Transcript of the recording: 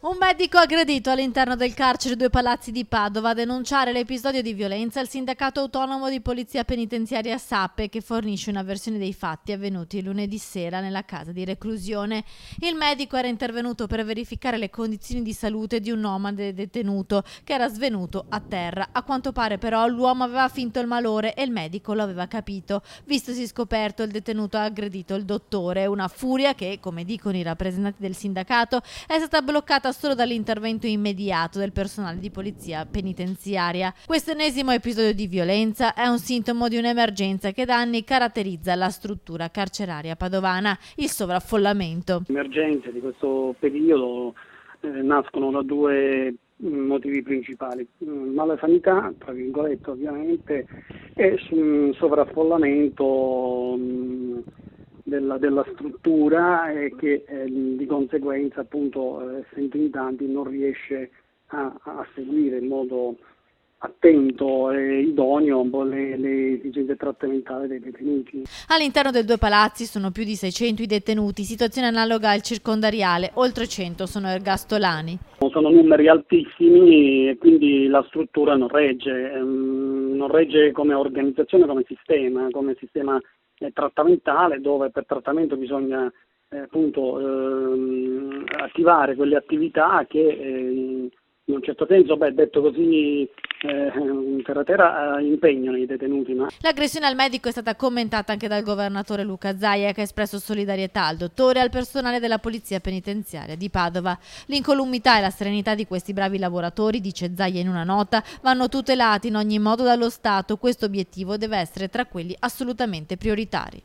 Un medico aggredito all'interno del carcere Due Palazzi di Padova. A denunciare l'episodio di violenza il sindacato autonomo di polizia penitenziaria SAPPE, che fornisce una versione dei fatti avvenuti lunedì sera nella casa di reclusione. Il medico era intervenuto per verificare le condizioni di salute di un nomade detenuto che era svenuto a terra. A quanto pare però l'uomo aveva finto il malore e il medico lo aveva capito. Vistosi scoperto, il detenuto ha aggredito il dottore. Una furia che, come dicono i rappresentanti del sindacato, è stata bloccata solo dall'intervento immediato del personale di polizia penitenziaria. Questo ennesimo episodio di violenza è un sintomo di un'emergenza che da anni caratterizza la struttura carceraria padovana: il sovraffollamento. Le emergenze di questo periodo nascono da due motivi principali: mala sanità, tra virgolette ovviamente, e sovraffollamento della struttura, e che di conseguenza, appunto, essendo in tanti, non riesce a seguire in modo attento e idoneo un po' le esigenze trattamentali dei detenuti. All'interno dei Due Palazzi sono più di 600 i detenuti, situazione analoga al circondariale, oltre 100 sono ergastolani. Sono numeri altissimi e quindi la struttura non regge come organizzazione, come sistema trattamentale, dove per trattamento bisogna attivare quelle attività che in un certo senso, detto così terra impegnano i detenuti. L'aggressione al medico è stata commentata anche dal governatore Luca Zaia, che ha espresso solidarietà al dottore e al personale della polizia penitenziaria di Padova. L'incolumità e la serenità di questi bravi lavoratori, dice Zaia in una nota, vanno tutelati in ogni modo dallo Stato. Questo obiettivo deve essere tra quelli assolutamente prioritari.